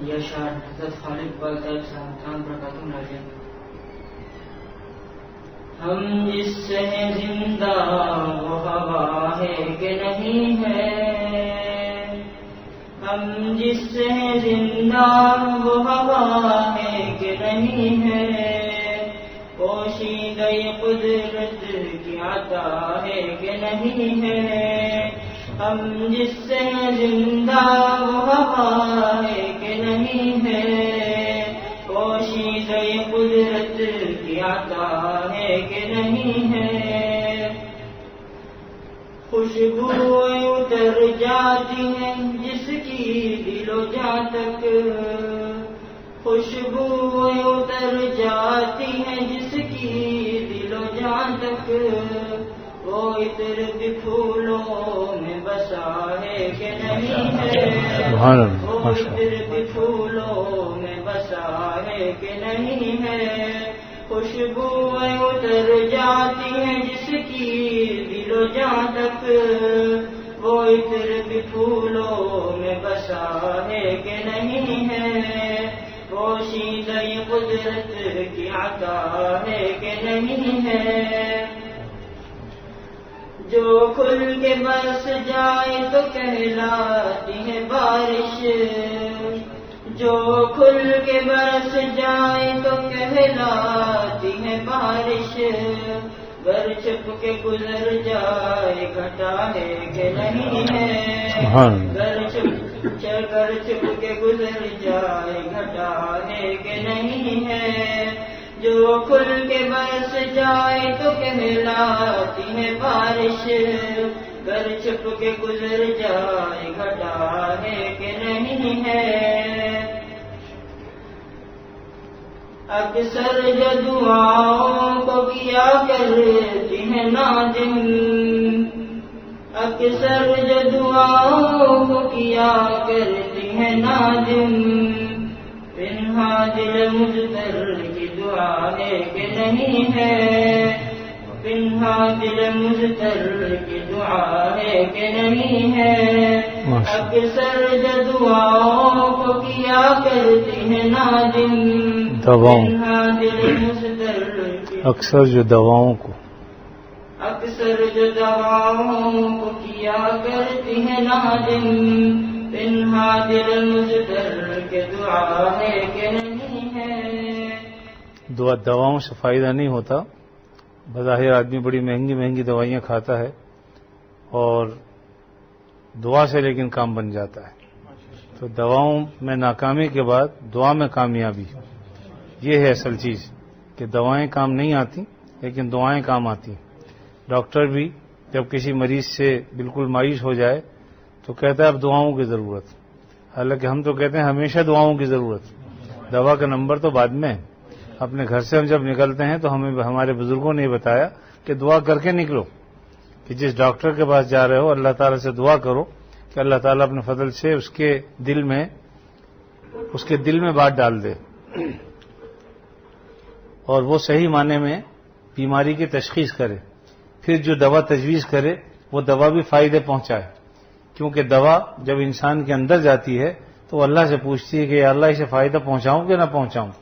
یہ اشعار حضرت خالد بالطیب صاحب دام برکاتہم علیہ. ہم جس سے زندہ وہ ہوا ہے کہ نہیں ہے، ہم جس سے زندہ وہ ہوا ہے کہ نہیں ہے، پوشیدہ قدرت کی عطا ہے کہ نہیں ہے. ہم جس سے زندہ وہ ہوا ہے کہ نہیں ہے، پوشیدہ قدرت کی عطا ہے کہ نہیں ہے. خوشبوئیں اتر جاتی ہیں جس کی دل و جاں تک، خوشبوئیں اتر جاتی ہیں جس کی دل و جاں تک، وہ عطر بھی پھولوں میں بسا ہے کہ نہیں ہے، وہ عطر بھی پھولوں میں بسا ہے کہ نہیں ہے. خوشبوئیں اتر جاتی ہیں جس کی دل و جاں تک، وہ عطر بھی پھولوں میں بسا ہے کہ نہیں ہے، پوشیدہ قدرت کی عطا ہے کہ نہیں ہے. جو کھل کے برس جائے تو کہلاتی ہے بارش، جو کھل کے برس جائے تو کہلاتی ہے بارش، گر چھپ کے گزر جائے گھٹا ہے کہ نہیں ہے، گر چھپ کے گزر جائے گھٹا ہے کہ نہیں ہے. جو کھل کے برس جائے تو کہلاتی ہے بارش، گر چھپ کے گزر جائے گھٹا ہے کہ نہیں ہے. اکثر جو دعاؤں کو کیا کرتی ہے نادم، اکثر جو دعاؤں کو کیا کرتی ہے نادم، پنہا دل مجتر کی دعا ہے کہ نہیں ہے، پنہا دل مجتر کی دعا ہے کہ نہیں ہے. اکثر جو دعاؤں کو کیا کرتی ہے نادم، پنہا دل مجتر کی، اکثر جو دواؤں کو، اکثر جو دعاؤں کو کیا کرتی ہے نادم، پنہا دل مجتر کی دعا ہے کہ نہیں ہے. دواؤں سے فائدہ نہیں ہوتا. بظاہر آدمی بڑی مہنگی مہنگی دوائیاں کھاتا ہے اور دعا سے لیکن کام بن جاتا ہے. تو دواؤں میں ناکامی کے بعد دعا میں کامیابی، یہ ہے اصل چیز، کہ دوائیں کام نہیں آتی لیکن دعائیں کام آتی. ڈاکٹر بھی جب کسی مریض سے بالکل مایوس ہو جائے تو کہتا ہے اب دعاؤں کی ضرورت، حالانکہ ہم تو کہتے ہیں ہمیشہ دعاؤں کی ضرورت. دوا کا نمبر تو بعد میں. اپنے گھر سے ہم جب نکلتے ہیں تو ہمیں ہمارے بزرگوں نے بتایا کہ دعا کر کے نکلو، کہ جس ڈاکٹر کے پاس جا رہے ہو اللہ تعالیٰ سے دعا کرو کہ اللہ تعالیٰ اپنے فضل سے اس کے دل میں بات ڈال دے اور وہ صحیح معنی میں بیماری کی تشخیص کرے، پھر جو دوا تجویز کرے وہ دوا بھی فائدے پہنچائے. کیونکہ دوا جب انسان کے اندر جاتی ہے تو وہ اللہ سے پوچھتی ہے کہ یا اللہ اسے فائدہ پہنچاؤں کہ نہ پہنچاؤں.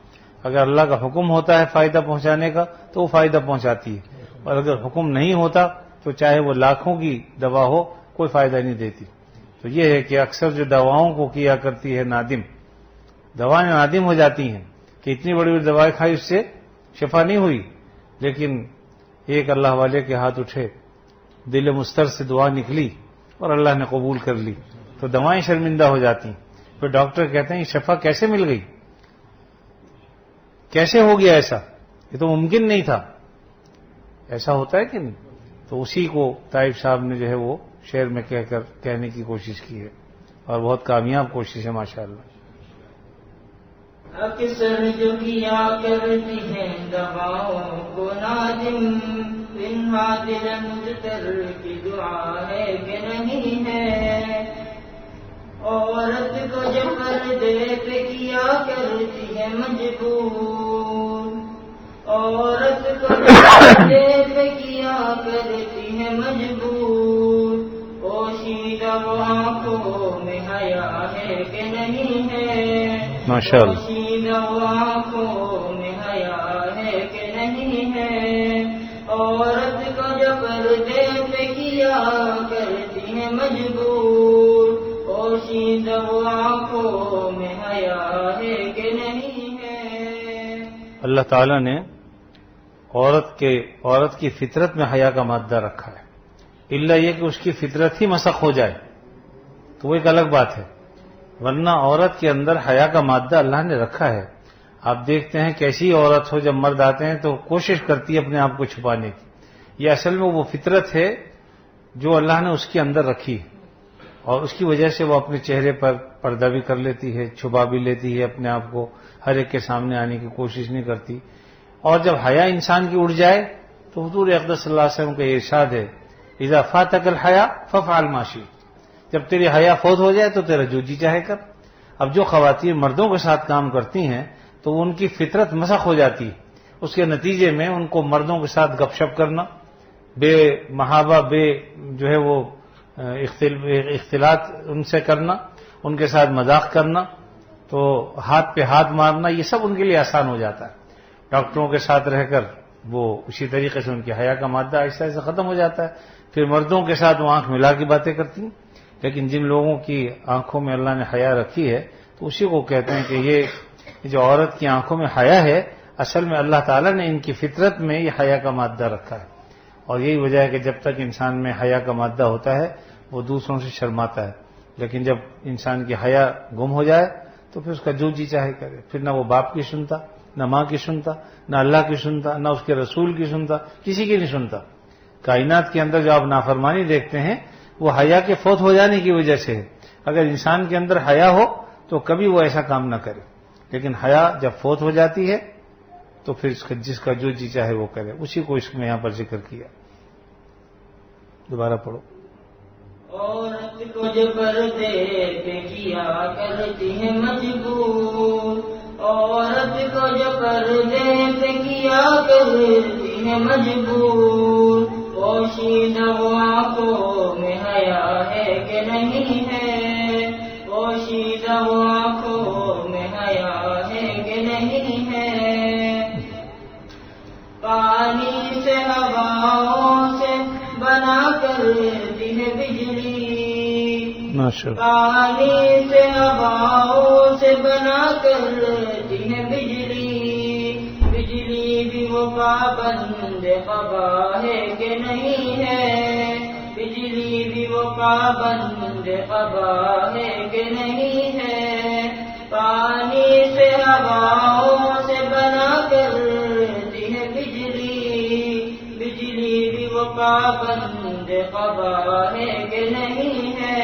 اگر اللہ کا حکم ہوتا ہے فائدہ پہنچانے کا تو وہ فائدہ پہنچاتی ہے، اور اگر حکم نہیں ہوتا تو چاہے وہ لاکھوں کی دوا ہو کوئی فائدہ نہیں دیتی. تو یہ ہے کہ اکثر جو دواؤں کو کیا کرتی ہے نادم، دوائیں نادم ہو جاتی ہیں کہ اتنی بڑی بڑی دوائیں کھائی اس سے شفا نہیں ہوئی، لیکن ایک اللہ والے کے ہاتھ اٹھے، دل مستر سے دعا نکلی اور اللہ نے قبول کر لی تو دوائیں شرمندہ ہو جاتی. پھر ڈاکٹر کہتے ہیں یہ شفا کیسے مل گئی، کیسے ہو گیا ایسا، یہ تو ممکن نہیں تھا. ایسا ہوتا ہے کہ نہیں؟ تو اسی کو طائب صاحب نے جو ہے وہ شعر میں کہہ کر کہنے کی کوشش کی ہے، اور بہت کامیاب کوشش ہے ماشاءاللہ. اکثر جو کیا کرتی ہیں دواؤں کو نادم، پنہا دل مجتر کی دعا ہے کہ نہیں ہے. عورت کو جو پردے پہ کیا کرتی ہے مجبور، عورت کو جو پردے پہ کیا کرتی ہے مجبور، پوشیدہ وہ آنکھوں میں حیا ہے کہ نہیں ہے. ماشاءاللہ. پوشیدہ آنکھوں میں حیا ہے کہ نہیں ہے، عورت کو جو پردے پہ کیا کرتی ہے مجبور، پوشیدہ آنکھوں میں حیا ہے کہ نہیں ہے. اللہ تعالیٰ نے عورت کی فطرت میں حیا کا مادہ رکھا ہے، الا یہ کہ اس کی فطرت ہی مسخ ہو جائے تو وہ ایک الگ بات ہے، ورنہ عورت کے اندر حیا کا مادہ اللہ نے رکھا ہے. آپ دیکھتے ہیں کیسی عورت ہو، جب مرد آتے ہیں تو کوشش کرتی ہے اپنے آپ کو چھپانے کی. یہ اصل میں وہ فطرت ہے جو اللہ نے اس کے اندر رکھی، اور اس کی وجہ سے وہ اپنے چہرے پر پردہ بھی کر لیتی ہے، چھپا بھی لیتی ہے اپنے آپ کو، ہر ایک کے سامنے آنے کی کوشش نہیں کرتی. اور جب حیا انسان کی اڑ جائے تو حضور اقدس صلی اللہ علیہ وسلم کا یہ ارشاد ہے، اذا فاتک الحیا فافعل ما شئت، جب تیری حیا فوت ہو جائے تو تیرا جو جی چاہے کر. اب جو خواتین مردوں کے ساتھ کام کرتی ہیں تو ان کی فطرت مسخ ہو جاتی ہے، اس کے نتیجے میں ان کو مردوں کے ساتھ گپ شپ کرنا، بے محابہ، بے جو ہے وہ اختلاط ان سے کرنا، ان کے ساتھ مذاق کرنا، تو ہاتھ پہ ہاتھ مارنا، یہ سب ان کے لیے آسان ہو جاتا ہے. ڈاکٹروں کے ساتھ رہ کر وہ اسی طریقے سے ان کی حیا کا مادہ آہستہ آہستہ ختم ہو جاتا ہے. پھر مردوں کے ساتھ وہ آنکھ ملا کے باتیں کرتی ہیں. لیکن جن لوگوں کی آنکھوں میں اللہ نے حیا رکھی ہے تو اسی کو کہتے ہیں کہ یہ جو عورت کی آنکھوں میں حیا ہے، اصل میں اللہ تعالیٰ نے ان کی فطرت میں یہ حیا کا مادہ رکھا ہے. اور یہی وجہ ہے کہ جب تک انسان میں حیا کا مادہ ہوتا ہے وہ دوسروں سے شرماتا ہے، لیکن جب انسان کی حیا گم ہو جائے تو پھر اس کا جو جی چاہے کرے. پھر نہ وہ باپ کی سنتا، نہ ماں کی سنتا، نہ اللہ کی سنتا، نہ اس کے رسول کی سنتا، کسی کی نہیں سنتا. کائنات کے اندر جو آپ نافرمانی دیکھتے ہیں وہ حیا کے فوت ہو جانے کی وجہ سے ہے. اگر انسان کے اندر حیا ہو تو کبھی وہ ایسا کام نہ کرے، لیکن حیا جب فوت ہو جاتی ہے تو پھر جس کا جو جی چاہے وہ کرے. اسی کو اس میں یہاں پر ذکر کیا. دوبارہ پڑھو. عورت کو جو پردے پہ کیا کرتی ہے مجبور، عورت کو جو پردے پہ کیا کرتی ہے مجبور، پوشیدہ آنکھوں میں حیا ہے کہ نہیں ہے، پوشیدہ آنکھوں میں حیا ہے کہ نہیں ہے. پانی سے ہواؤں سے بنا کر دی ہے بجلی، پانی سے ہواؤں سے بنا کر دی ہے بجلی، بجلی بھی وہ پابند قبا ہے کہ نہیں ہے، بجلی بھی وہ پابند قبا ہے کہ نہیں ہے. پانی سے ہواؤں سے بنا کر دی ہے بجلی، بجلی بھی وہ پابند قبا ہے کہ نہیں ہے.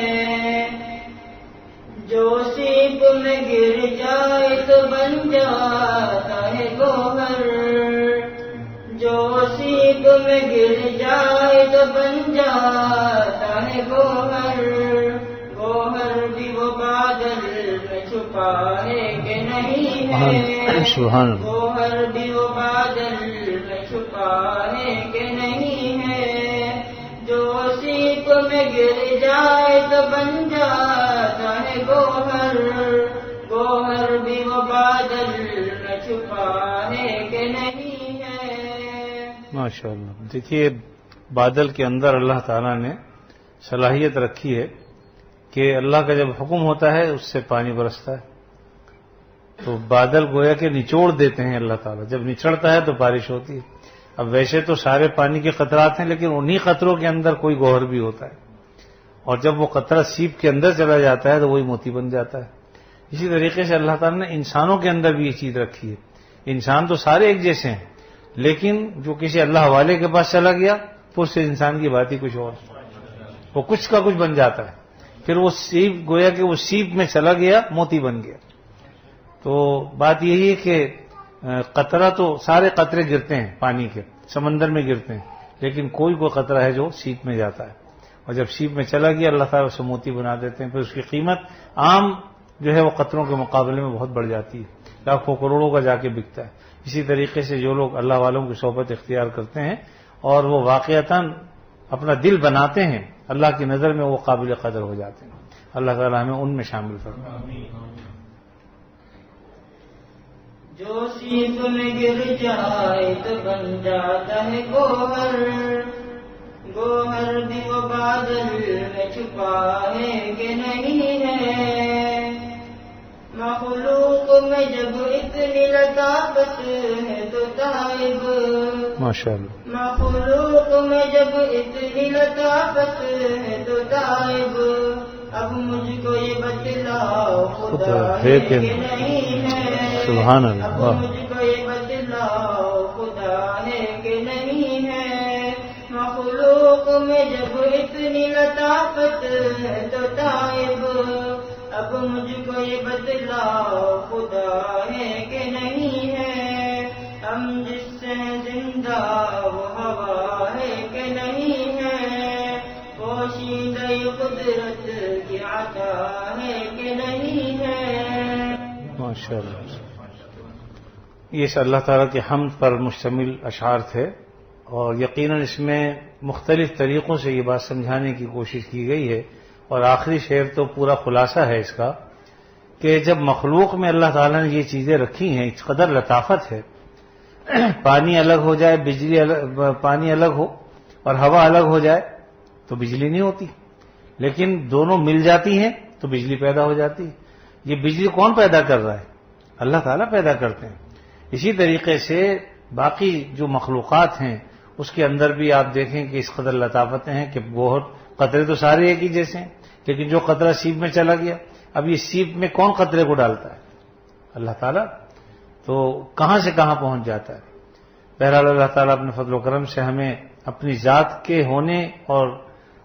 جو سیپ میں گر جائے تو بن جاتا ہے گوہر، جو سیپ میں گر جائے تو بن جاتا ہے گوہر، گوہر بھی وہ بادل میں چھپا ہے کہ نہیں ہے، گوہر بھی وہ بادل میں چھپا ہے کہ نہیں ہے. جو سیپ میں گر جائے تو بن جاتا ہے گوہر، گوہر بھی وہ بادل میں چھپا ہے کہ نہیں ہے. ماشاءاللہ. دیکھیے بادل کے اندر اللہ تعالیٰ نے صلاحیت رکھی ہے کہ اللہ کا جب حکم ہوتا ہے اس سے پانی برستا ہے. تو بادل گویا کہ نچوڑ دیتے ہیں اللہ تعالیٰ، جب نچڑتا ہے تو بارش ہوتی ہے. اب ویسے تو سارے پانی کے قطرات ہیں، لیکن انہی قطروں کے اندر کوئی گوہر بھی ہوتا ہے، اور جب وہ قطرہ سیپ کے اندر چلا جاتا ہے تو وہی موتی بن جاتا ہے. اسی طریقے سے اللہ تعالیٰ نے انسانوں کے اندر بھی یہ چیز رکھی ہے. انسان تو سارے ایک جیسے ہیں، لیکن جو کسی اللہ والے کے پاس چلا گیا تو اس سے انسان کی بات ہی کچھ اور، وہ کچھ کا کچھ بن جاتا ہے. پھر وہ سیپ گویا کہ وہ سیپ میں چلا گیا، موتی بن گیا. تو بات یہی ہے کہ قطرہ تو سارے قطرے گرتے ہیں پانی کے، سمندر میں گرتے ہیں، لیکن کوئی قطرہ ہے جو سیپ میں جاتا ہے، اور جب سیپ میں چلا گیا اللہ تعالیٰ اسے موتی بنا دیتے ہیں. پھر اس کی قیمت عام جو ہے وہ قطروں کے مقابلے میں بہت بڑھ جاتی ہے، لاکھوں کروڑوں کا جا کے بکتا ہے. اسی طریقے سے جو لوگ اللہ والوں کی صحبت اختیار کرتے ہیں اور وہ واقعتاً اپنا دل بناتے ہیں، اللہ کی نظر میں وہ قابل قدر ہو جاتے ہیں. اللہ تعالیٰ ہمیں ان میں شامل فرمائے. جو سیپ میں گر جائے تو بن جاتا ہے گوہر، گوہر بھی وہ بادل میں چھپا ہے کہ نہیں ہے، مخلوق میں جب اتنی لطافت ہے تو تائب، ماشاءاللہ، مخلوق میں جب اتنی لطافت ہے تو تائب، اب مجھ کو یہ بتلاؤ خدا ہے کہ نہیں ہے، سبحان اللہ، اب مجھ کو یہ بتلاؤ خدا ہے کہ نہیں ہے، مخلوق میں جب اتنی لطافت ہے تو تائب، اب مجھ کو یہ بتلاؤ خدا ہے کہ نہیں ہے، ہم جس سے زندہ وہ ہوا ہے کہ نہیں ہے، پوشیدہ قدرت کی عطا ہے کہ نہیں ہے۔ ماشاءاللہ، یہ اللہ تعالیٰ کے حمد پر مشتمل اشعار تھے، اور یقیناً اس میں مختلف طریقوں سے یہ بات سمجھانے کی کوشش کی گئی ہے، اور آخری شعر تو پورا خلاصہ ہے اس کا کہ جب مخلوق میں اللہ تعالیٰ نے یہ چیزیں رکھی ہیں، اس قدر لطافت ہے، پانی الگ ہو جائے، پانی الگ ہو اور ہوا الگ ہو جائے تو بجلی نہیں ہوتی، لیکن دونوں مل جاتی ہیں تو بجلی پیدا ہو جاتی ہے۔ یہ بجلی کون پیدا کر رہا ہے؟ اللہ تعالیٰ پیدا کرتے ہیں۔ اسی طریقے سے باقی جو مخلوقات ہیں اس کے اندر بھی آپ دیکھیں کہ اس قدر لطافتیں ہیں کہ بہت قطرے تو سارے ایک ہی جیسے ہیں، لیکن جو قطرہ سیپ میں چلا گیا، اب یہ سیپ میں کون قطرے کو ڈالتا ہے؟ اللہ تعالیٰ، تو کہاں سے کہاں پہنچ جاتا ہے۔ بہرحال اللہ تعالیٰ اپنے فضل و کرم سے ہمیں اپنی ذات کے ہونے اور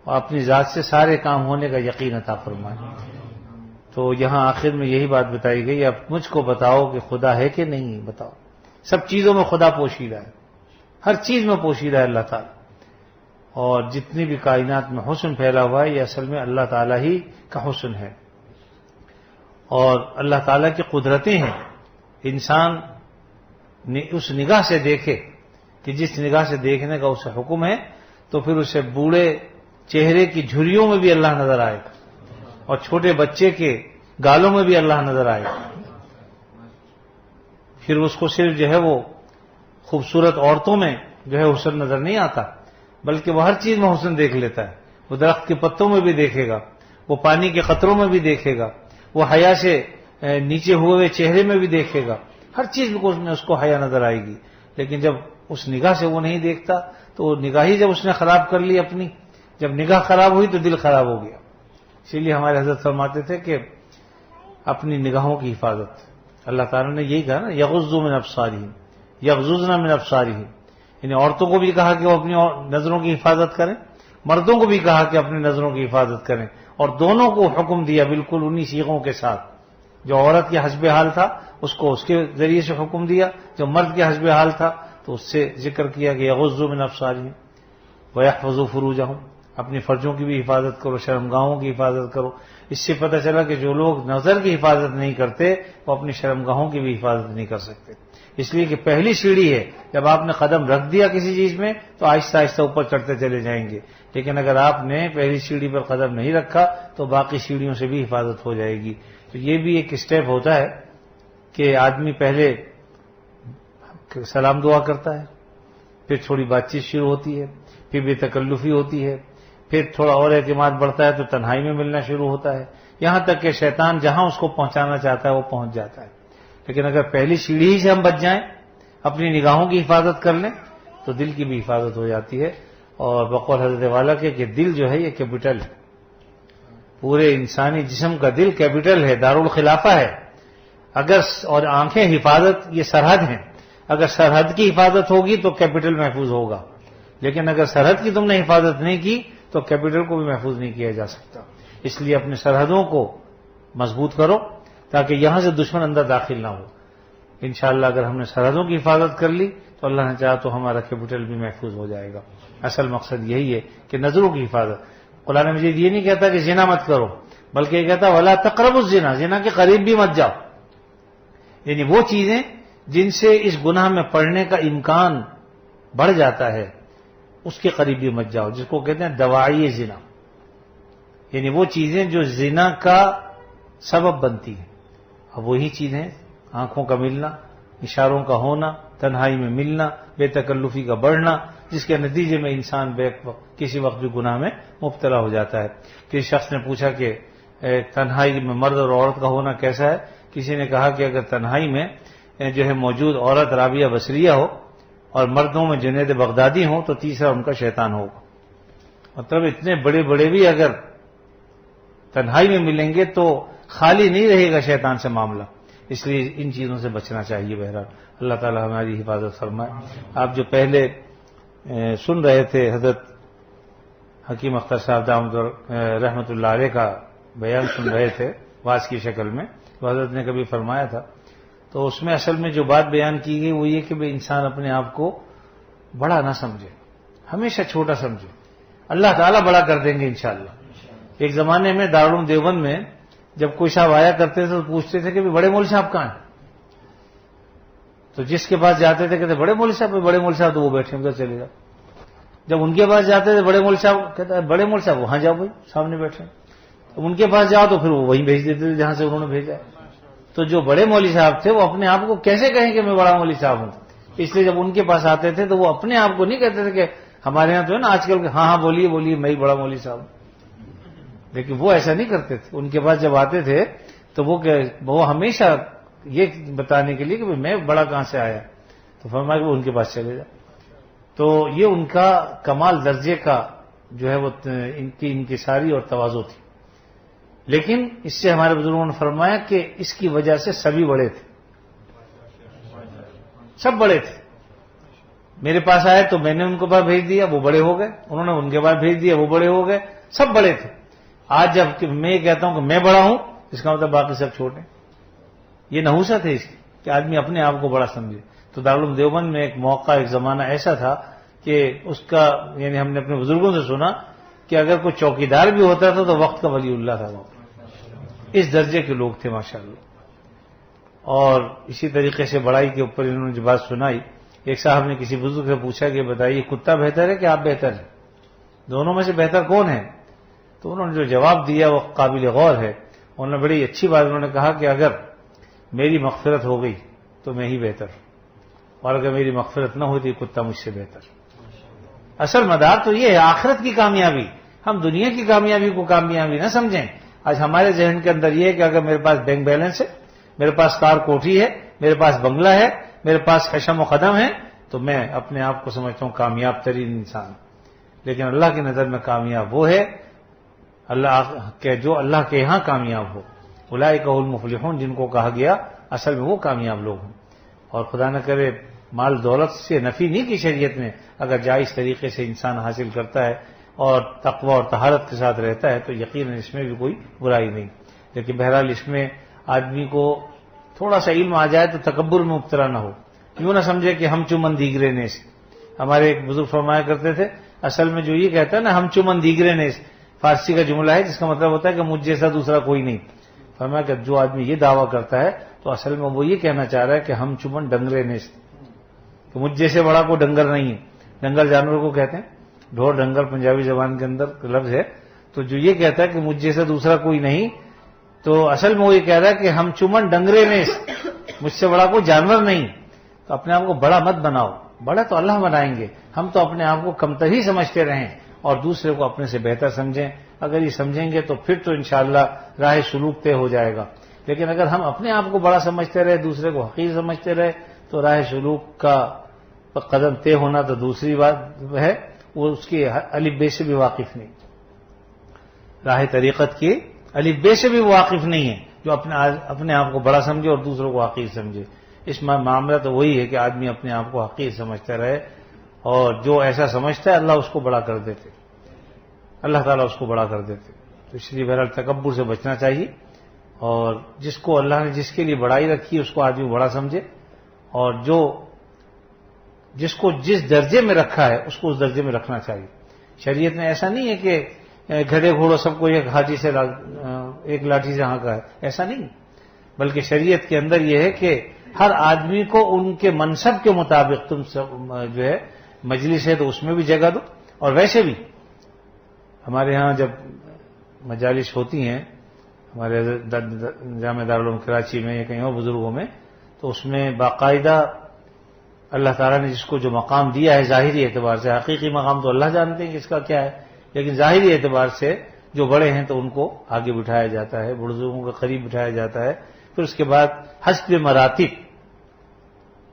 اپنی ذات سے سارے کام ہونے کا یقین عطا فرمائے۔ تو یہاں آخر میں یہی بات بتائی گئی، اب مجھ کو بتاؤ کہ خدا ہے کہ نہیں، بتاؤ۔ سب چیزوں میں خدا پوشیدہ ہے، ہر چیز میں پوشیدہ ہے اللہ تعالیٰ، اور جتنی بھی کائنات میں حسن پھیلا ہوا ہے یہ اصل میں اللہ تعالیٰ ہی کا حسن ہے، اور اللہ تعالیٰ کی قدرتیں ہیں۔ انسان اس نگاہ سے دیکھے کہ جس نگاہ سے دیکھنے کا اسے حکم ہے، تو پھر اسے بوڑھے چہرے کی جھریوں میں بھی اللہ نظر آئے گا، اور چھوٹے بچے کے گالوں میں بھی اللہ نظر آئے گا۔ پھر اس کو صرف جو ہے وہ خوبصورت عورتوں میں جو ہے حسن نظر نہیں آتا، بلکہ وہ ہر چیز میں حسن دیکھ لیتا ہے۔ وہ درخت کے پتوں میں بھی دیکھے گا، وہ پانی کے قطروں میں بھی دیکھے گا، وہ حیا سے نیچے ہوئے چہرے میں بھی دیکھے گا، ہر چیز میں اس کو حیا نظر آئے گی۔ لیکن جب اس نگاہ سے وہ نہیں دیکھتا تو وہ نگاہ ہی جب اس نے خراب کر لی اپنی، جب نگاہ خراب ہوئی تو دل خراب ہو گیا۔ اسی لیے ہمارے حضرت فرماتے تھے کہ اپنی نگاہوں کی حفاظت، اللہ تعالیٰ نے یہی کہا نا، یغضوا من ابصارہم یغضضن من ابصارہم، یعنی عورتوں کو بھی کہا کہ وہ اپنی نظروں کی حفاظت کریں، مردوں کو بھی کہا کہ اپنی نظروں کی حفاظت کریں، اور دونوں کو حکم دیا بالکل انہی صیغوں کے ساتھ۔ جو عورت کے حسب حال تھا اس کو اس کے ذریعے سے حکم دیا، جو مرد کے حسب حال تھا تو اس سے ذکر کیا کہ یغضوا من ابصارہم ویحفظوا فروجہم، اپنی فرجوں کی بھی حفاظت کرو، شرمگاہوں کی حفاظت کرو۔ اس سے پتہ چلا کہ جو لوگ نظر کی حفاظت نہیں کرتے وہ اپنی شرمگاہوں کی بھی حفاظت نہیں کر سکتے، اس لیے کہ پہلی سیڑھی ہے، جب آپ نے قدم رکھ دیا کسی چیز میں تو آہستہ آہستہ اوپر چڑھتے چلے جائیں گے، لیکن اگر آپ نے پہلی سیڑھی پر قدم نہیں رکھا تو باقی سیڑھیوں سے بھی حفاظت ہو جائے گی۔ تو یہ بھی ایک اسٹیپ ہوتا ہے کہ آدمی پہلے سلام دعا کرتا ہے، پھر تھوڑی بات چیت شروع ہوتی ہے، پھر بے تکلفی ہوتی ہے، پھر تھوڑا اور اعتماد بڑھتا ہے تو تنہائی میں ملنا شروع ہوتا ہے، یہاں تک کہ شیطان جہاں اس کو پہنچانا چاہتا ہے وہ پہنچ جاتا ہے۔ لیکن اگر پہلی سیڑھی ہی سے ہم بچ جائیں، اپنی نگاہوں کی حفاظت کر لیں تو دل کی بھی حفاظت ہو جاتی ہے۔ اور بقول حضرت والا کے کہ دل جو ہے یہ کیپٹل ہے، پورے انسانی جسم کا دل کیپٹل ہے، دارالخلافہ ہے۔ اگر اور آنکھیں حفاظت یہ سرحد ہیں، اگر سرحد کی حفاظت ہوگی تو کیپٹل محفوظ ہوگا، لیکن اگر سرحد کی تم نے حفاظت نہیں کی تو کیپٹل کو بھی محفوظ نہیں کیا جا سکتا۔ اس لیے اپنے سرحدوں کو مضبوط کرو تاکہ یہاں سے دشمن اندر داخل نہ ہو۔ انشاءاللہ اگر ہم نے سرحدوں کی حفاظت کر لی تو اللہ نے چاہا تو ہمارا کیپٹل بھی محفوظ ہو جائے گا۔ اصل مقصد یہی ہے کہ نظروں کی حفاظت۔ قرآن مجید یہ نہیں کہتا کہ زنا مت کرو، بلکہ یہ کہتا ولا تقربوا الزنا، زنا کے قریب بھی مت جاؤ، یعنی وہ چیزیں جن سے اس گناہ میں پڑنے کا امکان بڑھ جاتا ہے اس کے قریب بھی مت جاؤ، جس کو کہتے ہیں دواعی زنا، یعنی وہ چیزیں جو زنا کا سبب بنتی ہیں۔ اب وہی چیزیں آنکھوں کا ملنا، اشاروں کا ہونا، تنہائی میں ملنا، بے تکلفی کا بڑھنا، جس کے نتیجے میں انسان کسی وقت بھی گناہ میں مبتلا ہو جاتا ہے۔ کسی شخص نے پوچھا کہ تنہائی میں مرد اور عورت کا ہونا کیسا ہے؟ کسی نے کہا کہ اگر تنہائی میں جو ہے موجود عورت رابعہ بصریہ ہو اور مردوں میں جنید بغدادی ہوں تو تیسرا ان کا شیطان ہوگا۔ مطلب اتنے بڑے بڑے بھی اگر تنہائی میں ملیں گے تو خالی نہیں رہے گا شیطان سے معاملہ، اس لیے ان چیزوں سے بچنا چاہیے۔ بہرحال اللہ تعالی ہماری حفاظت فرمائے۔ آپ جو پہلے سن رہے تھے حضرت حکیم اختر صاحب دامت رحمۃ اللہ علیہ کا بیان سن رہے تھے واعظ کی شکل میں، تو حضرت نے کبھی فرمایا تھا، تو اس میں اصل میں جو بات بیان کی گئی وہ یہ کہ بھئی انسان اپنے آپ کو بڑا نہ سمجھے، ہمیشہ چھوٹا سمجھے، اللہ تعالیٰ بڑا کر دیں گے انشاءاللہ۔ ایک زمانے میں دارالعلوم دیوبند میں جب کوئی صاحب آیا کرتے تھے تو پوچھتے تھے کہ بڑے مولوی صاحب کہاں ہیں؟ تو جس کے پاس جاتے تھے کہتے بڑے مولوی صاحب، بڑے مولوی صاحب، تو وہ بیٹھے ادھر چلے جاؤ۔ جب ان کے پاس جاتے تھے بڑے مولوی صاحب، کہتا ہے بڑے مولوی صاحب وہاں جاؤ بھائی، سامنے بیٹھے۔ ان کے پاس جاؤ تو پھر وہ وہیں بھیج دیتے تھے جہاں سے انہوں نے بھیجا۔ تو جو بڑے مولوی صاحب تھے وہ اپنے آپ کو کیسے کہیں کہ میں بڑا مولوی صاحب ہوں؟ اس لیے جب ان کے پاس آتے تھے تو وہ اپنے آپ کو نہیں کہتے تھے کہ ہمارے یہاں تو ہے نا آج کل ہاں ہاں بولیے بولیے میں ہی بڑا مولوی صاحب ہوں، لیکن وہ ایسا نہیں کرتے تھے۔ ان کے پاس جب آتے تھے تو وہ ہمیشہ یہ بتانے کے لیے کہ میں بڑا کہاں سے آیا، تو فرمایا کہ وہ ان کے پاس چلے جائے۔ تو یہ ان کا کمال درجے کا جو ہے وہ ان کی انکساری اور تواضع تھی، لیکن اس سے ہمارے بزرگوں نے فرمایا کہ اس کی وجہ سے سبھی بڑے تھے، سب بڑے تھے۔ میرے پاس آئے تو میں نے ان کو پاس بھیج دیا، وہ بڑے ہو گئے، انہوں نے ان کے پاس بھیج دیا، وہ بڑے ہو گئے، سب بڑے تھے۔ آج جب میں یہ کہتا ہوں کہ میں بڑا ہوں، اس کا مطلب باقی سب چھوٹے۔ یہ نحوست ہے اس کی کہ آدمی اپنے آپ کو بڑا سمجھے۔ تو دارالعلوم دیوبند میں ایک موقع، ایک زمانہ ایسا تھا کہ اس کا یعنی ہم نے اپنے بزرگوں سے سنا کہ اگر کوئی چوکیدار بھی ہوتا تھا تو وقت کا ولی اللہ تھا، وہ اس درجے کے لوگ تھے ماشاءاللہ۔ اور اسی طریقے سے بڑائی کے اوپر انہوں نے جو بات سنائی، ایک صاحب نے کسی بزرگ سے پوچھا کہ بتائیے کتا بہتر ہے کہ آپ بہتر ہیں، دونوں میں سے بہتر کون ہے؟ تو انہوں نے جو جواب دیا وہ قابل غور ہے۔ انہوں نے بڑی اچھی بات انہوں نے کہا کہ اگر میری مغفرت ہو گئی تو میں ہی بہتر، اور اگر میری مغفرت نہ ہوتی کتا مجھ سے بہتر۔ اصل مدار تو یہ ہے آخرت کی کامیابی، ہم دنیا کی کامیابی کو کامیابی نہ سمجھیں۔ آج ہمارے ذہن کے اندر یہ ہے کہ اگر میرے پاس بینک بیلنس ہے، میرے پاس کار کوٹھی ہے، میرے پاس بنگلہ ہے، میرے پاس حشم و قدم ہے، تو میں اپنے آپ کو سمجھتا ہوں کامیاب ترین انسان۔ لیکن اللہ کی نظر میں کامیاب وہ ہے جو اللہ کے ہاں کامیاب ہو۔ اولئک هم المفلحون، جن کو کہا گیا اصل میں وہ کامیاب لوگ ہیں۔ اور خدا نہ کرے مال دولت سے نفی نہیں کی شریعت میں، اگر جائز طریقے سے انسان حاصل کرتا ہے اور تقوی اور طہارت کے ساتھ رہتا ہے تو یقیناً اس میں بھی کوئی برائی نہیں۔ لیکن بہرحال اس میں آدمی کو تھوڑا سا علم آ جائے تو تکبر میں مبتلا نہ ہو، یوں نہ سمجھے کہ ہم چمن دیگرے نیس۔ ہمارے ایک بزرگ فرمایا کرتے تھے اصل میں جو یہ کہتا ہے نا ہم چمن دیگرے نیس، فارسی کا جملہ ہے جس کا مطلب ہوتا ہے کہ مجھ جیسا دوسرا کوئی نہیں۔ فرمایا کہ جو آدمی یہ دعویٰ کرتا ہے تو اصل میں وہ یہ کہنا چاہ رہا ہے کہ ہم چمن ڈنگرے نیس، کہ مجھ جیسے بڑا کوئی ڈنگر نہیں ہے۔ ڈنگر جانور کو کہتے ہیں، ڈھور ڈنگر پنجابی زبان کے اندر لفظ ہے۔ تو جو یہ کہتا ہے کہ مجھ جیسا دوسرا کوئی نہیں، تو اصل میں وہ یہ کہہ رہا ہے کہ ہم چمن ڈنگرے نیس، مجھ سے بڑا کوئی جانور نہیں۔ تو اپنے آپ کو بڑا مت بناؤ، بڑا تو اللہ بنائیں گے، ہم تو اپنے آپ کو کمتر ہی سمجھتے رہیں اور دوسرے کو اپنے سے بہتر سمجھیں۔ اگر یہ سمجھیں گے تو پھر تو انشاءاللہ راہ سلوک طے ہو جائے گا۔ لیکن اگر ہم اپنے آپ کو بڑا سمجھتے رہے، دوسرے کو حقیر سمجھتے رہے، تو راہ سلوک کا قدم طے ہونا تو دوسری بات ہے، وہ اس کی الف بے سے بھی واقف نہیں، راہ طریقت کی الف بے سے بھی واقف نہیں ہے، جو اپنے آپ کو بڑا سمجھے اور دوسروں کو حقیر سمجھے۔ اس میں معاملہ تو وہی ہے کہ آدمی اپنے آپ کو حقیر سمجھتا رہے، اور جو ایسا سمجھتا ہے اللہ اس کو بڑا کر دیتے، اللہ تعالیٰ اس کو بڑا کر دیتے۔ تو اس لیے بہرحال تکبر سے بچنا چاہیے، اور جس کو اللہ نے جس کے لیے بڑائی رکھی ہے اس کو آدمی بڑا سمجھے، اور جس کو جس درجے میں رکھا ہے اس کو اس درجے میں رکھنا چاہیے۔ شریعت میں ایسا نہیں ہے کہ گھڑے گھوڑوں سب کو ایک لاٹھی سے ہانکا ہے، ایسا نہیں، بلکہ شریعت کے اندر یہ ہے کہ ہر آدمی کو ان کے منصب کے مطابق تم سب جو ہے مجلس ہے تو اس میں بھی جگہ دو۔ اور ویسے بھی ہمارے ہاں جب مجالس ہوتی ہیں ہمارے جامعہ دارالعلوم کراچی میں یا کہیں اور بزرگوں میں، تو اس میں باقاعدہ اللہ تعالیٰ نے جس کو جو مقام دیا ہے ظاہری اعتبار سے، حقیقی مقام تو اللہ جانتے ہیں کہ اس کا کیا ہے، لیکن ظاہری اعتبار سے جو بڑے ہیں تو ان کو آگے بٹھایا جاتا ہے، بزرگوں کے قریب بٹھایا جاتا ہے، پھر اس کے بعد حسب مراتب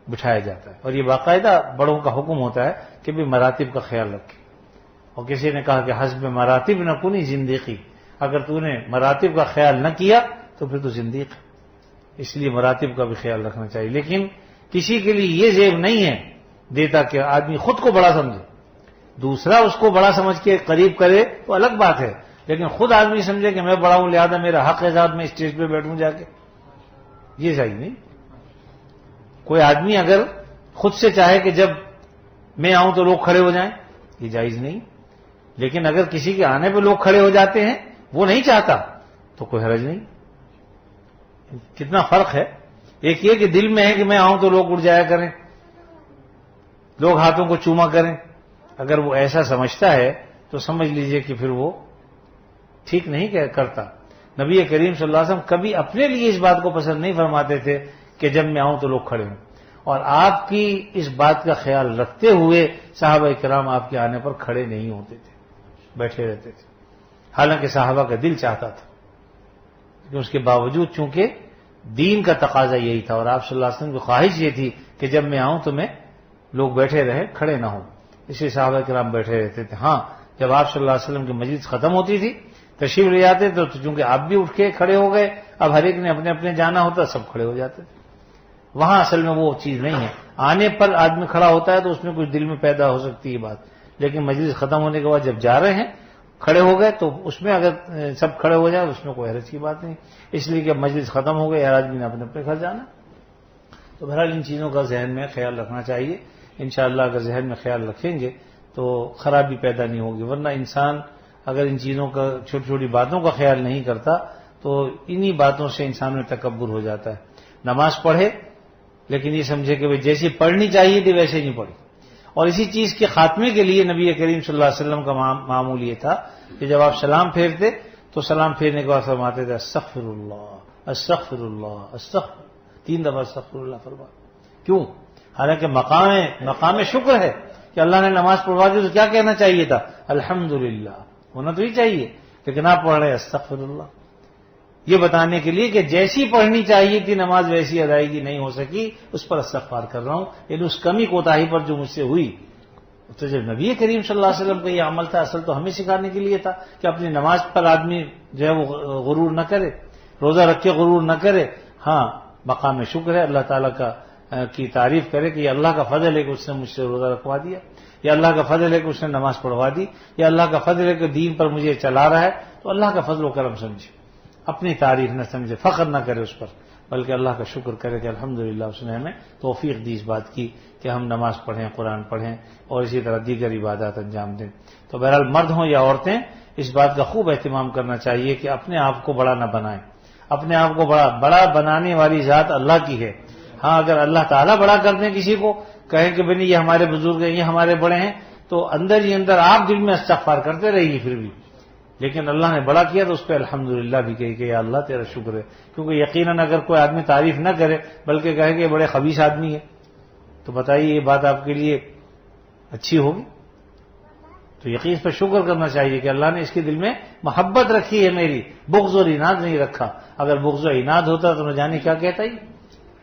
بٹھایا جاتا ہے، اور یہ باقاعدہ بڑوں کا حکم ہوتا ہے کہ بھی مراتب کا خیال رکھے۔ اور کسی نے کہا کہ حسب مراتب نہ کنی زندگی، اگر تو نے مراتب کا خیال نہ کیا تو پھر تو زندیق ہے، اس لیے مراتب کا بھی خیال رکھنا چاہیے۔ لیکن کسی کے لیے یہ زیب نہیں ہے دیتا کہ آدمی خود کو بڑا سمجھے، دوسرا اس کو بڑا سمجھ کے قریب کرے تو الگ بات ہے، لیکن خود آدمی سمجھے کہ میں بڑا ہوں لہذا میرا حق ہے ذات میں اسٹیج پہ بیٹھوں جا کے، یہ صحیح نہیں۔ کوئی آدمی اگر خود سے چاہے کہ جب میں آؤں تو لوگ کھڑے ہو جائیں، یہ جائز نہیں، لیکن اگر کسی کے آنے پہ لوگ کھڑے ہو جاتے ہیں وہ نہیں چاہتا تو کوئی حرج نہیں۔ کتنا فرق ہے، ایک یہ کہ دل میں ہے کہ میں آؤں تو لوگ اٹھ جایا کریں، لوگ ہاتھوں کو چوما کریں، اگر وہ ایسا سمجھتا ہے تو سمجھ لیجئے کہ پھر وہ ٹھیک نہیں کرتا۔ نبی کریم صلی اللہ علیہ وسلم کبھی اپنے لیے اس بات کو پسند نہیں فرماتے تھے کہ جب میں آؤں تو لوگ کھڑے ہوں، اور آپ کی اس بات کا خیال رکھتے ہوئے صحابہ کرام آپ کے آنے پر کھڑے نہیں ہوتے تھے، بیٹھے رہتے تھے، حالانکہ صحابہ کا دل چاہتا تھا، لیکن اس کے باوجود چونکہ دین کا تقاضا یہی تھا اور آپ صلی اللہ علیہ وسلم کی خواہش یہ تھی کہ جب میں آؤں تو میں لوگ بیٹھے رہے، کھڑے نہ ہوں، اس لیے صحابہ کرام بیٹھے رہتے تھے۔ ہاں جب آپ صلی اللہ علیہ وسلم کی مجلس ختم ہوتی تھی تشریف لے جاتے تو چونکہ آپ بھی اٹھ کے کھڑے ہو گئے، اب ہر ایک نے اپنے اپنے جانا ہوتا، سب کھڑے ہو جاتے تھے۔ وہاں اصل میں وہ چیز نہیں ہے، آنے پر آدمی کھڑا ہوتا ہے تو اس میں کچھ دل میں پیدا ہو سکتی ہے بات، لیکن مجلس ختم ہونے کے بعد جب جا رہے ہیں کھڑے ہو گئے تو اس میں اگر سب کھڑے ہو جائے اس میں کوئی حرج کی بات نہیں، اس لیے کہ مجلس ختم ہو گئی، ہر آدمی نے اپنے اپنے گھر جانا۔ تو بہرحال ان چیزوں کا ذہن میں خیال رکھنا چاہیے، انشاءاللہ اگر ذہن میں خیال رکھیں گے تو خرابی پیدا نہیں ہوگی، ورنہ انسان اگر ان چیزوں کا چھوٹی چھوٹی باتوں کا خیال نہیں کرتا تو انہی باتوں سے انسان میں تکبر ہو جاتا ہے۔ نماز پڑھے لیکن یہ سمجھے کہ جیسی پڑھنی چاہیے تھی ویسے نہیں پڑھی، اور اسی چیز کے خاتمے کے لیے نبی کریم صلی اللہ علیہ وسلم کا معمول یہ تھا کہ جب آپ سلام پھیرتے تو سلام پھیرنے کے بعد فرماتے تھے استغفر اللہ استغفر اللہ استغفر، 3 دفعہ استغفر اللہ فرما۔ کیوں؟ حالانکہ مقام شکر ہے کہ اللہ نے نماز پڑھوا دی تو کیا کہنا چاہیے تھا؟ الحمدللہ ہونا تو ہی چاہیے، لیکن آپ پڑھ رہے استغفر اللہ، یہ بتانے کے لیے کہ جیسی پڑھنی چاہیے تھی نماز ویسی ادائیگی نہیں ہو سکی، اس پر استغفار کر رہا ہوں، یعنی اس کمی کوتاہی پر جو مجھ سے ہوئی۔ تو جب نبی کریم صلی اللہ علیہ وسلم کا یہ عمل تھا اصل تو ہمیں سکھانے کے لیے تھا کہ اپنی نماز پر آدمی جو ہے وہ غرور نہ کرے، روزہ رکھ کے غرور نہ کرے، ہاں مقام شکر ہے، اللہ تعالیٰ کی تعریف کرے کہ یہ اللہ کا فضل ہے کہ اس نے مجھ سے روزہ رکھوا دیا، یا اللہ کا فضل ہے کہ اس نے نماز پڑھوا دی، یا اللہ کا فضل ہے کہ دین پر مجھے چلا رہا ہے، تو اللہ کا فضل و کرم سمجھے، اپنی تعریف نہ سمجھے، فخر نہ کرے اس پر، بلکہ اللہ کا شکر کرے کہ الحمدللہ اس نے ہمیں توفیق دی اس بات کی کہ ہم نماز پڑھیں، قرآن پڑھیں اور اسی طرح دیگر عبادات انجام دیں۔ تو بہرحال مرد ہوں یا عورتیں اس بات کا خوب اہتمام کرنا چاہیے کہ اپنے آپ کو بڑا نہ بنائیں، اپنے آپ کو بڑا بنانے والی ذات اللہ کی ہے۔ ہاں اگر اللہ تعالیٰ بڑا کر دیں کسی کو، کہیں کہ بھئی یہ ہمارے بزرگ ہیں، یہ ہمارے بڑے ہیں، تو اندر ہی اندر آپ دل میں استغفار کرتے رہیے پھر بھی، لیکن اللہ نے بڑا کیا تو اس پہ الحمدللہ بھی کہی کہ یا اللہ تیرا شکر ہے، کیونکہ یقیناً اگر کوئی آدمی تعریف نہ کرے بلکہ کہے کہ یہ بڑے خبیث آدمی ہے تو بتائیے یہ بات آپ کے لیے اچھی ہوگی؟ تو یقین اس پر شکر کرنا چاہیے کہ اللہ نے اس کے دل میں محبت رکھی ہے میری، بغض اور عناد نہیں رکھا، اگر بغض و عناد ہوتا تو نہ جانے کیا کہتا ہی۔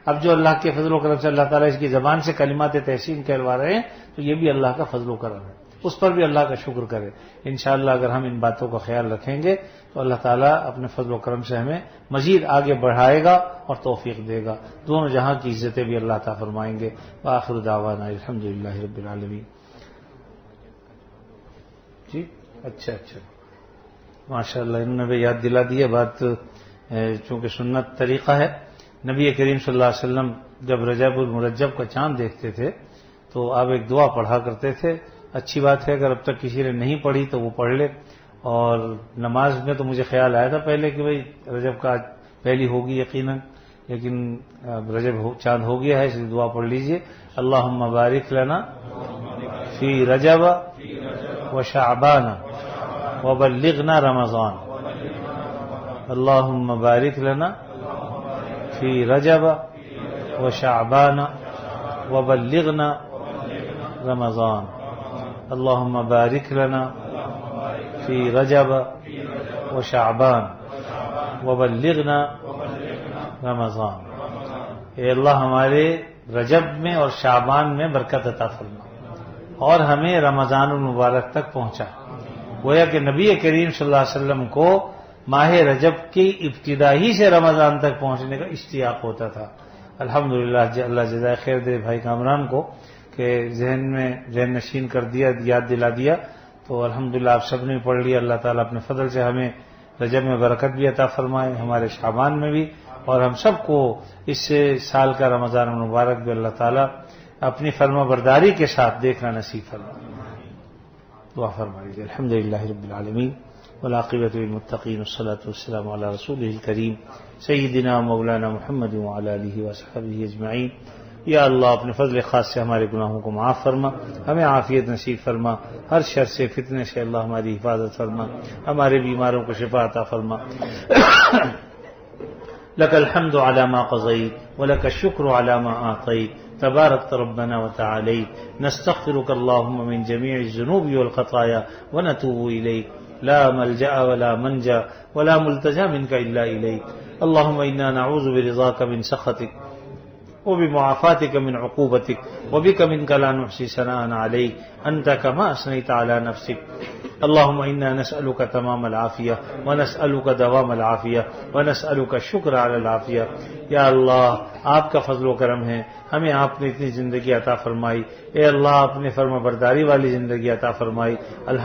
اب جو اللہ کے فضل و کرم سے اللہ تعالیٰ اس کی زبان سے کلمات تحسین کہلوا رہے ہیں تو یہ بھی اللہ کا فضل و کرم ہے، اس پر بھی اللہ کا شکر کرے۔ انشاءاللہ اگر ہم ان باتوں کا خیال رکھیں گے تو اللہ تعالیٰ اپنے فضل و کرم سے ہمیں مزید آگے بڑھائے گا اور توفیق دے گا، دونوں جہاں کی عزتیں بھی اللہ عطا فرمائیں گے۔ وآخر دعوانا الحمدللہ رب العالمین۔ جی اچھا ماشاءاللہ انہوں نے بھی یاد دلا دی بات، چونکہ سنت طریقہ ہے، نبی کریم صلی اللہ علیہ وسلم جب رجب المرجب کا چاند دیکھتے تھے تو آپ ایک دعا پڑھا کرتے تھے، اچھی بات ہے اگر اب تک کسی نے نہیں پڑھی تو وہ پڑھ لے، اور نماز میں تو مجھے خیال آیا تھا پہلے کہ بھئی رجب کا پہلی ہوگی یقیناً، لیکن رجب چاند ہو گیا ہے اس لیے دعا پڑھ لیجئے۔ اللہم بارک لنا فی رجب وشعبان وبلغنا رمضان، اللہم بارک لنا فی رجب وشعبان وبلغنا رمضان اللهم بارك لنا في رجب وشعبان وبلغنا رمضان. اے اللہ ہمارے رجب میں اور شعبان میں برکت عطا فرما اور ہمیں رمضان المبارک تک پہنچا. گویا کہ نبی کریم صلی اللہ علیہ وسلم کو ماہ رجب کی ابتدا ہی سے رمضان تک پہنچنے کا اشتیاق ہوتا تھا. الحمدللہ اللہ جزائے خیر دے بھائی کامران کو کہ ذہن نشین کر دیا، یاد دلا دیا. تو الحمدللہ آپ سب نے پڑھ لیا. اللہ تعالیٰ اپنے فضل سے ہمیں رجب میں برکت بھی عطا فرمائے، ہمارے شعبان میں بھی، اور ہم سب کو اس سال کا رمضان المبارک بھی اللہ تعالیٰ اپنی فرما برداری کے ساتھ دیکھنا نصیب فرمائے. دعا فرما لیجیے. الحمدللہ رب العالمین والعاقبۃ للمتقین والصلاۃ والسلام علی رسولہ الکریم سیدنا مولانا محمد وعلی آلہ وصحبہ اجمعین. یا اللہ اپنے فضل خاص سے ہمارے گناہوں کو معاف فرما، ہمیں عافیت نصیب فرما، ہر شر سے فتنے سے اللہ ہماری حفاظت فرما، ہمارے بیماروں کو شفا عطا فرما. لك الحمد على ما قضيت ولك الشكر على ما أعطيت تبارك ربنا وتعاليت. نستغفرك اللهم من جميع الذنوب والخطايا ونتوب إليك. لا ملجأ ولا منجا ولا ملتجا منك إلا إليك. اللهم إنا نعوذ برضاك من سخطك وبمعافاتك من عقوبتك وبك منك لا نحصي ثناء عليك أنت كما أثنيت على نفسك. اللهم إنا نسألك تمام العافية ونسألك دوام العافية ونسألك الشكر على العافية. یا اللہ آپ کا فضل و کرم ہے، ہمیں آپ نے اتنی زندگی عطا فرمائی. اے اللہ آپ نے فرما برداری والی زندگی عطا فرمائی.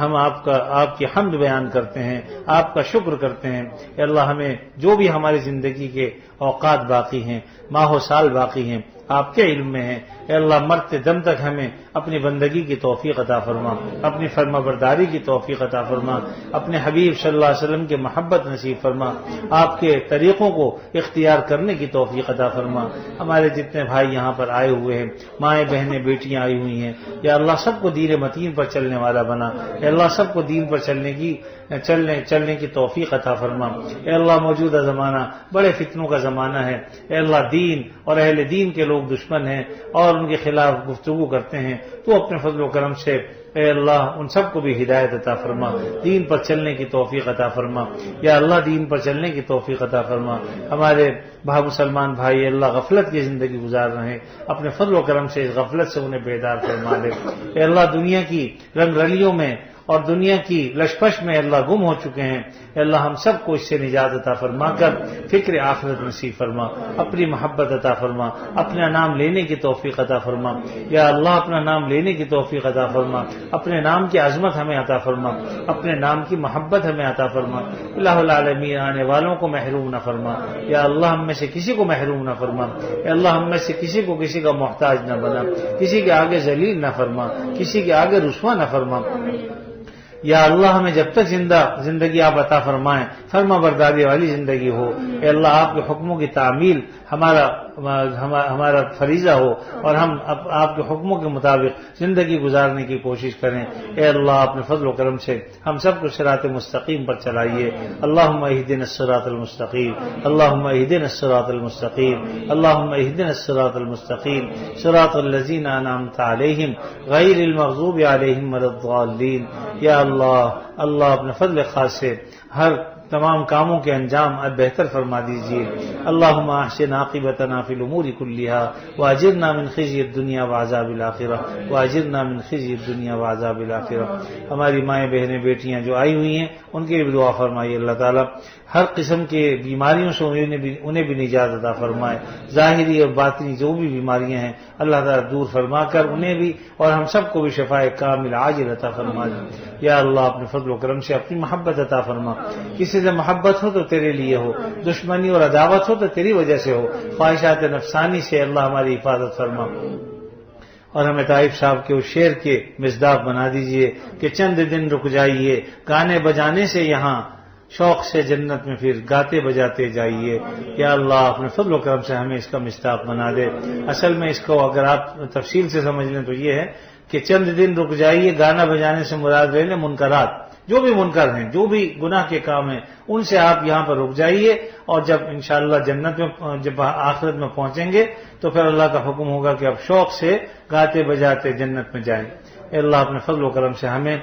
ہم آپ کی حمد بیان کرتے ہیں، آپ کا شکر کرتے ہیں. اے اللہ ہمیں جو بھی ہماری زندگی کے اوقات باقی ہیں، ماہ و سال باقی ہیں، آپ کے علم میں ہیں. اے اللہ مرتے دم تک ہمیں اپنی بندگی کی توفیق عطا فرما، اپنی فرما برداری کی توفیق عطا فرما، اپنے حبیب صلی اللہ علیہ وسلم کی محبت نصیب فرما، آپ کے طریقوں کو اختیار کرنے کی توفیق عطا فرما. ہمارے جتنے بھائی یہاں پر آئے ہوئے ہیں، مائیں بہنیں بیٹیاں آئی ہوئی ہیں، یا اللہ سب کو دین متین پر چلنے والا بنا. اے اللہ سب کو دین پر چلنے کی توفیق عطا فرما. اے اللہ موجودہ زمانہ بڑے فتنوں کا زمانہ ہے. اے اللہ دین اور اہل دین کے لوگ دشمن ہیں اور ان کے خلاف گفتگو کرتے ہیں. تو اپنے فضل و کرم سے اے اللہ ان سب کو بھی ہدایت عطا فرما، دین پر چلنے کی توفیق عطا فرما. یا اللہ دین پر چلنے کی توفیق عطا فرما. ہمارے مسلمان بھائی اللہ غفلت کی زندگی گزار رہے ہیں، اپنے فضل و کرم سے اس غفلت سے انہیں بیدار فرما دے. اے اللہ دنیا کی رنگ رلیوں میں اور دنیا کی لشپش میں اللہ گم ہو چکے ہیں. اے اللہ ہم سب کو اس سے نجات عطا فرما کر فکر آخرت نصیب فرما، اپنی محبت عطا فرما، اپنا نام لینے کی توفیق عطا فرما. یا اللہ اپنا نام لینے کی توفیق عطا فرما، اپنے نام کی عظمت ہمیں عطا فرما، اپنے نام کی محبت ہمیں عطا فرما. الہ العالمین آنے والوں کو محروم نہ فرما. یا اللہ ہم میں سے کسی کو محروم نہ فرما. اے اللہ ہم میں سے کسی کو کسی کا محتاج نہ بنا، کسی کے آگے ذلیل نہ فرما، کسی کے آگے رسوا نہ فرما. یا اللہ ہمیں جب تک زندگی آپ عطا فرمائیں فرما برداری والی زندگی ہو. اے اللہ آپ کے حکموں کی تعمیل ہمارا فریضہ ہو اور ہم آپ کے حکموں کے مطابق زندگی گزارنے کی کوشش کریں. اے اللہ اپنے فضل و کرم سے ہم سب کو صراط مستقیم پر چلائیے. اللہم اہدنا الصراط المستقیم، اللہم اہدنا الصراط المستقیم، اللہم اہدنا الصراط المستقیم، صراط الذین انعمت علیہم غیر المغضوب علیہم ولا الضالین. یا اللہ اپنے فضل خاص سے ہر تمام کاموں کے انجام اب بہتر فرما دیجیے. اللہم احسن عاقبتنا فی الامور کلھا واجرنا من خزی الدنیا وعذاب الآخرہ، واجرنا من خزی الدنیا وعذاب الآخرہ. ہماری مائیں بہنیں بیٹیاں جو آئی ہوئی ہیں ان کے لیے بھی دعا فرمائیے. اللہ تعالیٰ ہر قسم کے بیماریوں سے انہیں بھی نجات عطا فرمائے. ظاہری اور باطنی جو بھی بیماریاں ہیں اللہ تعالیٰ دور فرما کر انہیں بھی اور ہم سب کو بھی شفاء کامل عاجل عطا فرما دے. یا اللہ اپنے فضل و کرم سے اپنی محبت عطا فرما. کسی سے محبت ہو تو تیرے لیے ہو، دشمنی اور عداوت ہو تو تیری وجہ سے ہو. خواہشات نفسانی سے اللہ ہماری حفاظت فرما. اور ہمیں طائف صاحب کے اس شعر کے مصداق بنا دیجئے کہ چند دن رک جائیے، گانے بجانے سے یہاں شوق سے جنت میں پھر گاتے بجاتے جائیے. یا اللہ اپنے فضل و کرم سے ہمیں اس کا مصداق بنا دے. اصل میں اس کو اگر آپ تفصیل سے سمجھ لیں تو یہ ہے کہ چند دن رک جائیے، گانا بجانے سے مراد لے لیں منکرات، جو بھی منکر ہیں، جو بھی گناہ کے کام ہیں، ان سے آپ یہاں پر رک جائیے، اور جب انشاءاللہ جنت میں، جب آخرت میں پہنچیں گے تو پھر اللہ کا حکم ہوگا کہ اب شوق سے گاتے بجاتے جنت میں جائیں۔ اے اللہ اپنے فضل و کرم سے ہمیں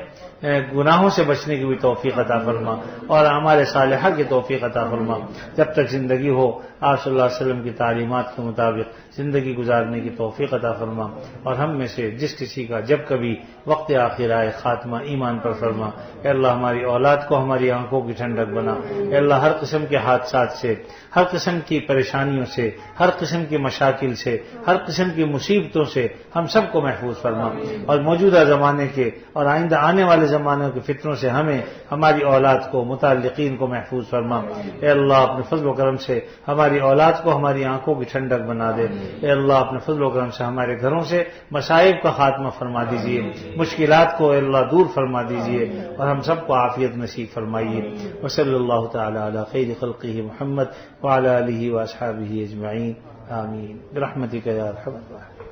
گناہوں سے بچنے کی بھی توفیق عطا فرما اور اعمال صالحہ کی توفیق عطا فرما۔ جب تک زندگی ہو آپ صلی اللہ علیہ وسلم کی تعلیمات کے مطابق زندگی گزارنے کی توفیق عطا فرما، اور ہم میں سے جس کسی کا جب کبھی وقت آخر آئے خاتمہ ایمان پر فرما۔ اے اللہ ہماری اولاد کو ہماری آنکھوں کی ٹھنڈک بنا۔ اے اللہ ہر قسم کے حادثات سے، ہر قسم کی پریشانیوں سے، ہر قسم کی مشاکل سے، ہر قسم کی مصیبتوں سے ہم سب کو محفوظ فرما، اور موجودہ زمانے کے اور آئندہ آنے والے زمانے کے فتنوں سے ہمیں، ہماری اولاد کو، متعلقین کو محفوظ فرما۔ اے اللہ اپنے فضل و کرم سے ہماری اولاد کو ہماری آنکھوں کی ٹھنڈک بنا دے۔ اے اللہ اپنے فضل و کرم سے ہمارے گھروں سے مصائب کا خاتمہ فرما دیجیے، مشکلات کو اے اللہ دور فرما دیجیے، اور ہم سب کو عافیت نصیب فرمائیے۔ وصلی اللہ تعالی علی خیر خلقہ محمد وعلی آلہ واصحابہ اجمعین، آمین برحمتک یا ارحم الراحمین۔